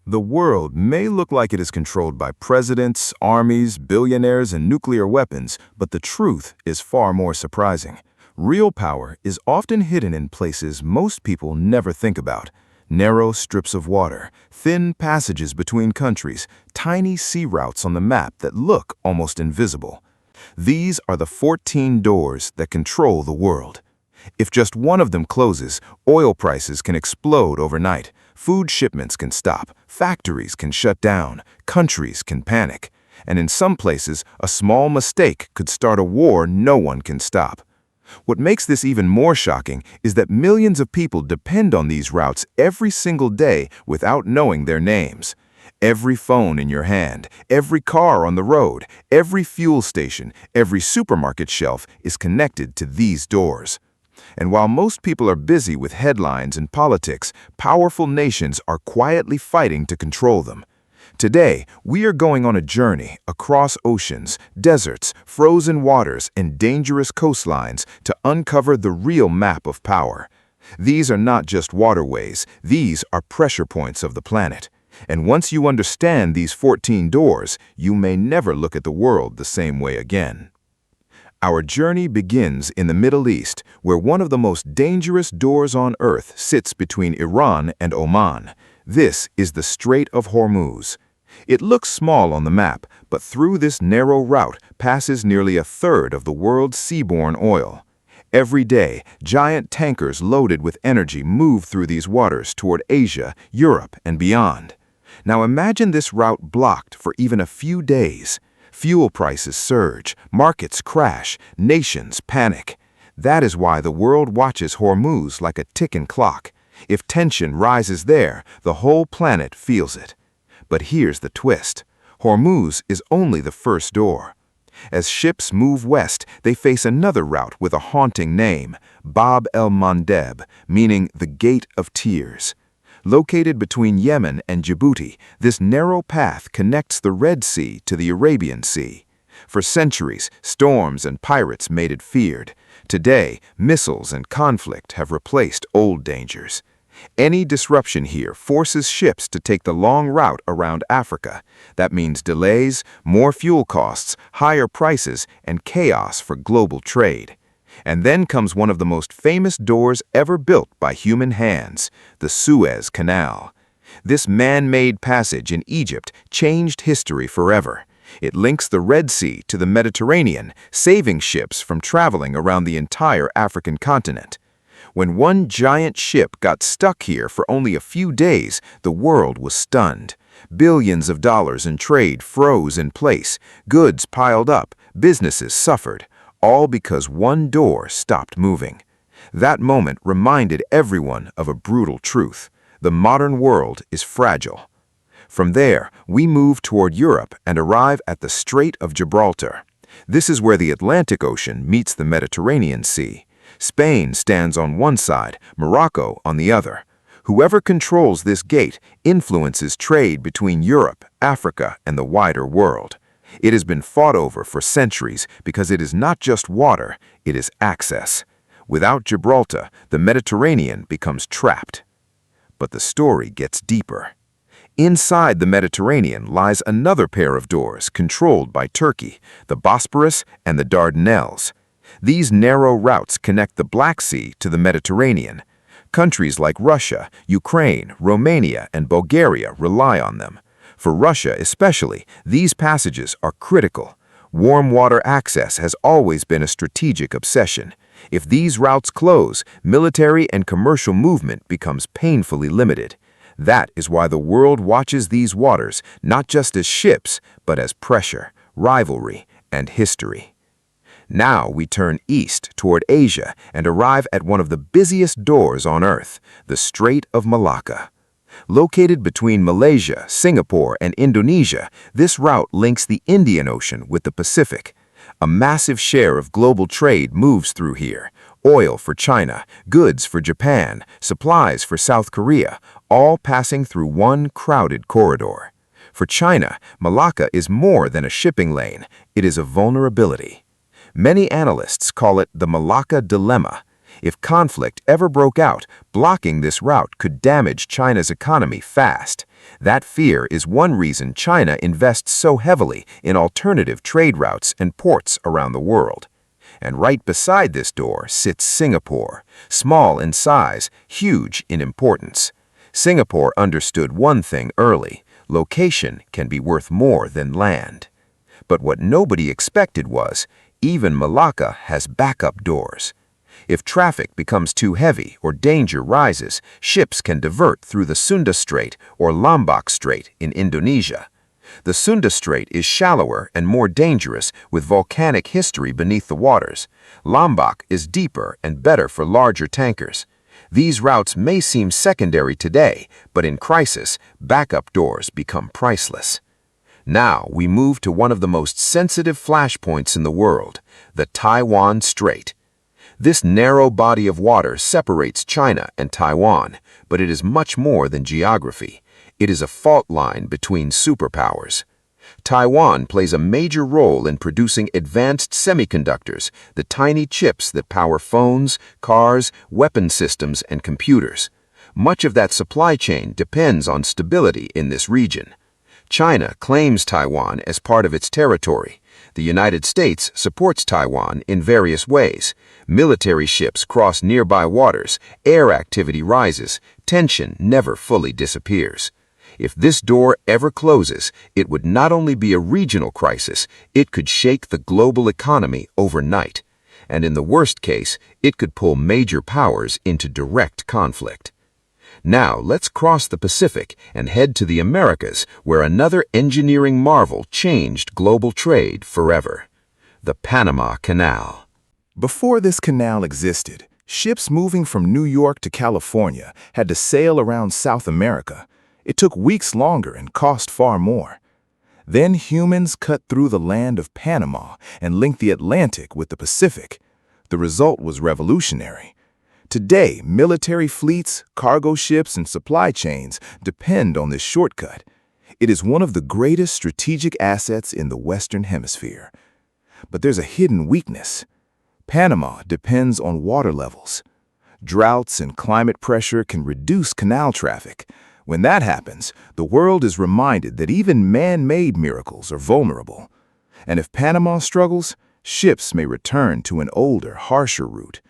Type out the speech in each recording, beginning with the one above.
The world may look like it is controlled by presidents, armies, billionaires, and nuclear weapons, but the truth is far more surprising. Real power is often hidden in places most people never think about. Narrow strips of water, thin passages between countries, tiny sea routes on the map that look almost invisible. These are the 14 doors that control the world. If just one of them closes, oil prices can explode overnight, food shipments can stop, factories can shut down, countries can panic, and in some places, a small mistake could start a war no one can stop. What makes this even more shocking is that millions of people depend on these routes every single day without knowing their names. Every phone in your hand, every car on the road, every fuel station, every supermarket shelf is connected to these doors. And while most people are busy with headlines and politics, powerful nations are quietly fighting to control them. Today, we are going on a journey across oceans, deserts, frozen waters, and dangerous coastlines to uncover the real map of power. These are not just waterways, these are pressure points of the planet. And once you understand these 14 doors, you may never look at the world the same way again. Our journey begins in the Middle East, where one of the most dangerous doors on Earth sits between Iran and Oman. This is the Strait of Hormuz. It looks small on the map, but through this narrow route passes nearly a third of the world's seaborne oil. Every day, giant tankers loaded with energy move through these waters toward Asia, Europe, and beyond. Now imagine this route blocked for even a few days. Fuel prices surge, markets crash, nations panic. That is why the world watches Hormuz like a ticking clock. If tension rises there, the whole planet feels it. But here's the twist. Hormuz is only the first door. As ships move west, they face another route with a haunting name, Bab el-Mandeb, meaning the Gate of Tears. Located between Yemen and Djibouti, this narrow path connects the Red Sea to the Arabian Sea. For centuries, storms and pirates made it feared. Today, missiles and conflict have replaced old dangers. Any disruption here forces ships to take the long route around Africa. That means delays, more fuel costs, higher prices, and chaos for global trade. And then comes one of the most famous doors ever built by human hands, the Suez Canal. This man-made passage in Egypt changed history forever. It links the Red Sea to the Mediterranean, saving ships from traveling around the entire African continent. When one giant ship got stuck here for only a few days, the world was stunned. Billions of dollars in trade froze in place, goods piled up, businesses suffered, all because one door stopped moving. That moment reminded everyone of a brutal truth. The modern world is fragile. From there, we move toward Europe and arrive at the Strait of Gibraltar. This is where the Atlantic Ocean meets the Mediterranean Sea. Spain stands on one side, Morocco on the other. Whoever controls this gate influences trade between Europe, Africa, and the wider world. It has been fought over for centuries because it is not just water, it is access. Without Gibraltar, the Mediterranean becomes trapped. But the story gets deeper. Inside the Mediterranean lies another pair of doors controlled by Turkey, the Bosporus and the Dardanelles. These narrow routes connect the Black Sea to the Mediterranean. Countries like Russia, Ukraine, Romania, and Bulgaria rely on them. For Russia especially, these passages are critical. Warm water access has always been a strategic obsession. If these routes close, military and commercial movement becomes painfully limited. That is why the world watches these waters not just as ships, but as pressure, rivalry, and history. Now we turn east toward Asia and arrive at one of the busiest doors on Earth, the Strait of Malacca. Located between Malaysia, Singapore, and Indonesia, this route links the Indian Ocean with the Pacific. A massive share of global trade moves through here. Oil for China, goods for Japan, supplies for South Korea, all passing through one crowded corridor. For China, Malacca is more than a shipping lane. It is a vulnerability. Many analysts call it the Malacca Dilemma. If conflict ever broke out, blocking this route could damage China's economy fast. That fear is one reason China invests so heavily in alternative trade routes and ports around the world. And right beside this door sits Singapore, small in size, huge in importance. Singapore understood one thing early: location can be worth more than land. But what nobody expected was, even Malacca has backup doors. If traffic becomes too heavy or danger rises, ships can divert through the Sunda Strait or Lombok Strait in Indonesia. The Sunda Strait is shallower and more dangerous, with volcanic history beneath the waters. Lombok is deeper and better for larger tankers. These routes may seem secondary today, but in crisis, backup doors become priceless. Now we move to one of the most sensitive flashpoints in the world, the Taiwan Strait. This narrow body of water separates China and Taiwan, but it is much more than geography. It is a fault line between superpowers. Taiwan plays a major role in producing advanced semiconductors, the tiny chips that power phones, cars, weapon systems, and computers. Much of that supply chain depends on stability in this region. China claims Taiwan as part of its territory. The United States supports Taiwan in various ways. Military ships cross nearby waters, air activity rises, tension never fully disappears. If this door ever closes, it would not only be a regional crisis, it could shake the global economy overnight. And in the worst case, it could pull major powers into direct conflict. Now let's cross the Pacific and head to the Americas, where another engineering marvel changed global trade forever: the Panama Canal. Before this canal existed, ships moving from New York to California had to sail around South America. It took weeks longer and cost far more. Then humans cut through the land of Panama and linked the Atlantic with the Pacific. The result was revolutionary. Today, military fleets, cargo ships, and supply chains depend on this shortcut. It is one of the greatest strategic assets in the Western Hemisphere. But there's a hidden weakness. Panama depends on water levels. Droughts and climate pressure can reduce canal traffic. When that happens, the world is reminded that even man-made miracles are vulnerable. And if Panama struggles, ships may return to an older, harsher route: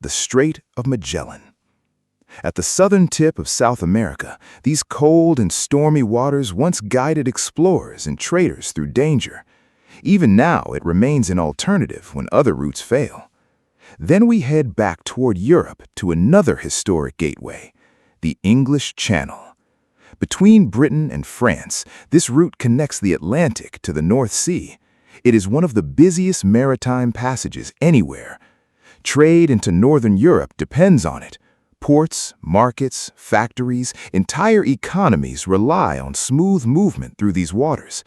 the Strait of Magellan. At the southern tip of South America, these cold and stormy waters once guided explorers and traders through danger. Even now, it remains an alternative when other routes fail. Then we head back toward Europe to another historic gateway: the English Channel. Between Britain and France, this route connects the Atlantic to the North Sea. It is one of the busiest maritime passages anywhere. Trade into Northern Europe depends on it. Ports, markets, factories, entire economies rely on smooth movement through these waters.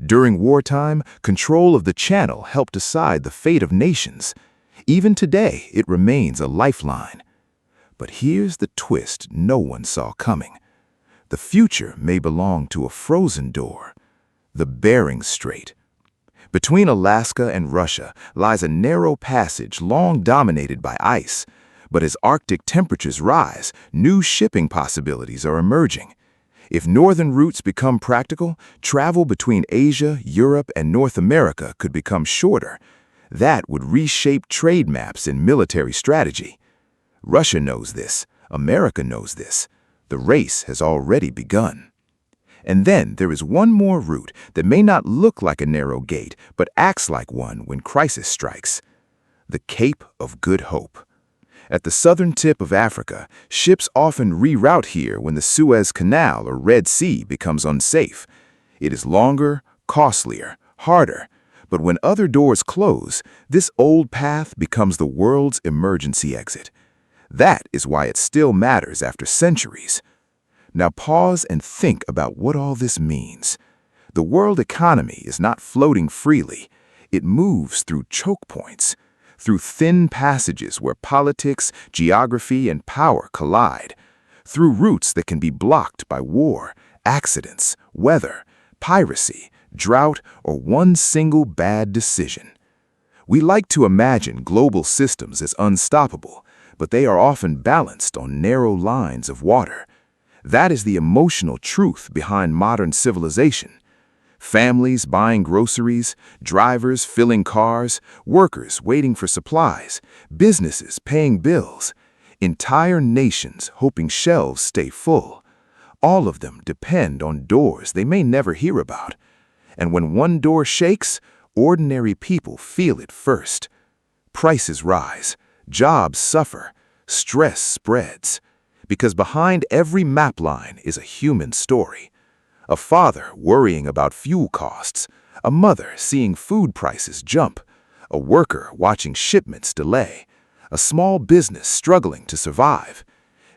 During wartime, control of the channel helped decide the fate of nations. Even today, it remains a lifeline. But here's the twist no one saw coming. The future may belong to a frozen door: the Bering Strait. Between Alaska and Russia lies a narrow passage long dominated by ice. But as Arctic temperatures rise, new shipping possibilities are emerging. If northern routes become practical, travel between Asia, Europe, and North America could become shorter. That would reshape trade maps and military strategy. Russia knows this. America knows this. The race has already begun. And then there is one more route that may not look like a narrow gate, but acts like one when crisis strikes: the Cape of Good Hope. At the southern tip of Africa, ships often reroute here when the Suez Canal or Red Sea becomes unsafe. It is longer, costlier, harder. But when other doors close, this old path becomes the world's emergency exit. That is why it still matters after centuries. Now pause and think about what all this means. The world economy is not floating freely. It moves through choke points, through thin passages where politics, geography, and power collide, through routes that can be blocked by war, accidents, weather, piracy, drought, or one single bad decision. We like to imagine global systems as unstoppable, but they are often balanced on narrow lines of water. That is the emotional truth behind modern civilization. Families buying groceries, drivers filling cars, workers waiting for supplies, businesses paying bills, entire nations hoping shelves stay full. All of them depend on doors they may never hear about. And when one door shakes, ordinary people feel it first. Prices rise, jobs suffer, stress spreads. Because behind every map line is a human story. A father worrying about fuel costs, a mother seeing food prices jump, a worker watching shipments delay, a small business struggling to survive.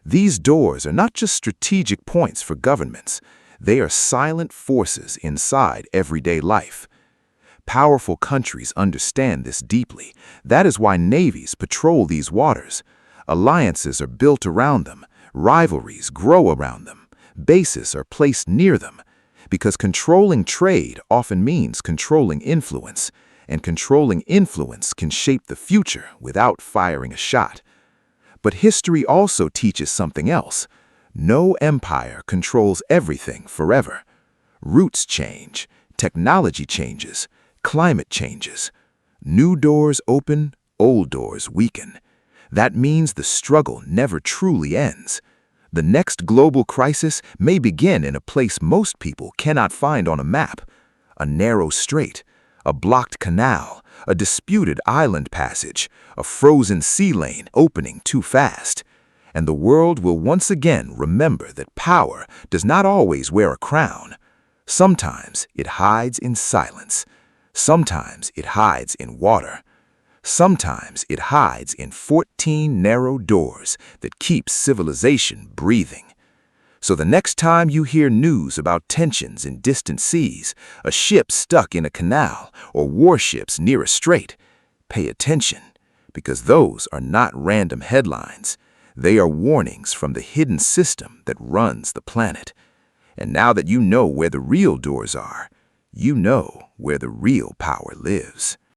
These doors are not just strategic points for governments, they are silent forces inside everyday life. Powerful countries understand this deeply. That is why navies patrol these waters. Alliances are built around them, rivalries grow around them, bases are placed near them. Because controlling trade often means controlling influence, and controlling influence can shape the future without firing a shot. But history also teaches something else. No empire controls everything forever. Routes change, technology changes, climate changes. New doors open, old doors weaken. That means the struggle never truly ends. The next global crisis may begin in a place most people cannot find on a map. A narrow strait, a blocked canal, a disputed island passage, a frozen sea lane opening too fast. And the world will once again remember that power does not always wear a crown. Sometimes it hides in silence. Sometimes it hides in water. Sometimes it hides in 14 narrow doors that keep civilization breathing. So the next time you hear news about tensions in distant seas, a ship stuck in a canal, or warships near a strait, pay attention, because those are not random headlines. They are warnings from the hidden system that runs the planet. And now that you know where the real doors are, you know where the real power lives.